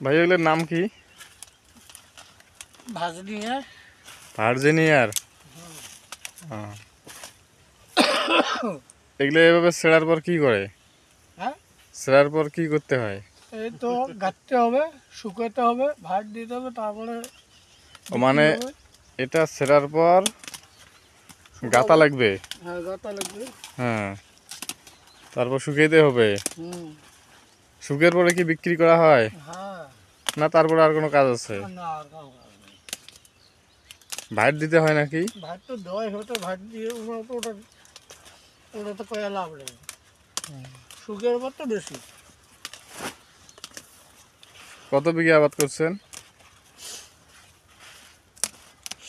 ভাই এগুলোর নাম কি? ভার্জিনিয়ার। ভার্জিনিয়ার। এগুলো এভাবে ছেঁড়ার পর কি করে? হ্যাঁ, ছেঁড়ার পর কি করতে হয়? এই তো গাঁথতে হবে, শুকাতে হবে, ভাত দিতে হবে, তারপরে ও মানে এটা ছেঁড়ার পর গাঁথা লাগবে? হ্যাঁ, গাঁথা লাগবে। হ্যাঁ, তারপর শুকাইতে হবে। হুম। শুকের পরে কি বিক্রি করা হয়, হ্যাঁ। না তারপরে আর কোনো কাজ আছে? না, আর কাউ কাজ নেই। ভাত দিতে হয় নাকি? ভাত তো দেওয়াই হতো, ভাত দিয়ে ওটা তো কয়া লাভ নেই। শুকের পর তো বেশি। কত বিঘা আবাদ করছেন?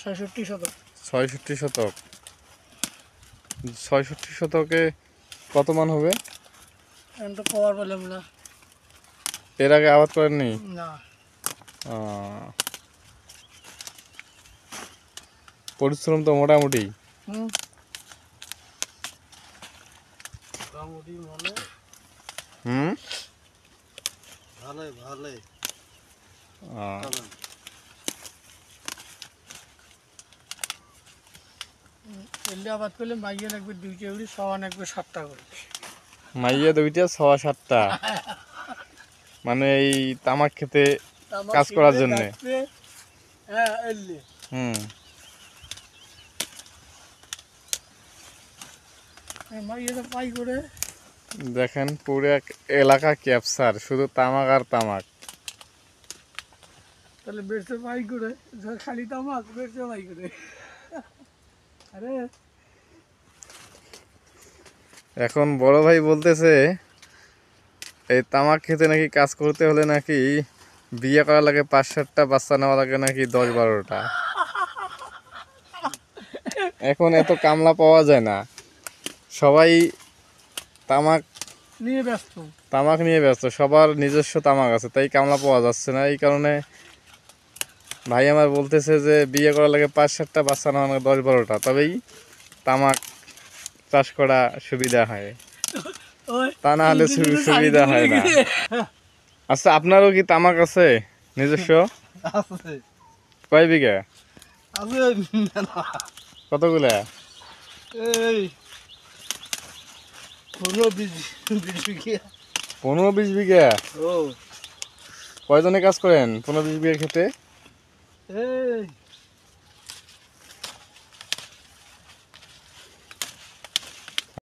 66 শতক। 66 শতক। 66 শতকে কত মান হবে? এখন তো পাওয়ার পেলাম না। এর আগে আবাদ করেননি? না। পরিশ্রম তো মোটামুটি। হুম। মোটামুটি মানে হুম। ভালোই ভালোই। এলে আবাদ করলে মাইয়ে লাগবে 2 কেউড়ি, সওয়া লাগবে 7টা করে। মাইয়া দুইটা 6-7টা, মানে এই তামাক খেতে কাজ করার জন্য। হ্যাঁ, এলে হুম। মাইয়ে তো পাই করে। দেখেন পুরো এক এলাকা ক্যাপচার, শুধু তামাক আর তামাক। তাহলে বেড়ছে পাই করে, খালি তামাক বেড়ছে পাই করে। আরে এখন বড় ভাই বলতেছে এই তামাক খেতে নাকি কাজ করতে হলে নাকি বিয়ে করা লাগে, 5-7টা বাচ্চা নেওয়া লাগে নাকি 10-12টা। এখন এত কামলা পাওয়া যায় না, সবাই তামাক নিয়ে ব্যস্ত। তামাক নিয়ে ব্যস্ত, সবার নিজস্ব তামাক আছে, তাই কামলা পাওয়া যাচ্ছে না। এই কারণে ভাই আমার বলতেছে যে বিয়ে করা লাগে 5-7টা বাচ্চা নেওয়া লাগে 10-12টা, তবেই তামাক চাষ করা সুবিধা হয়, তা না হলে সুবিধা হয় না। আচ্ছা, আপনারও কি তামাক আছে নিজস্ব? আছে। কয় বিঘা? আছে কতগুলা? এই 15-20 বিঘা। 15-20 বিঘা? ও কয়জনে কাজ করেন 15-20 বিঘা খেতে? এই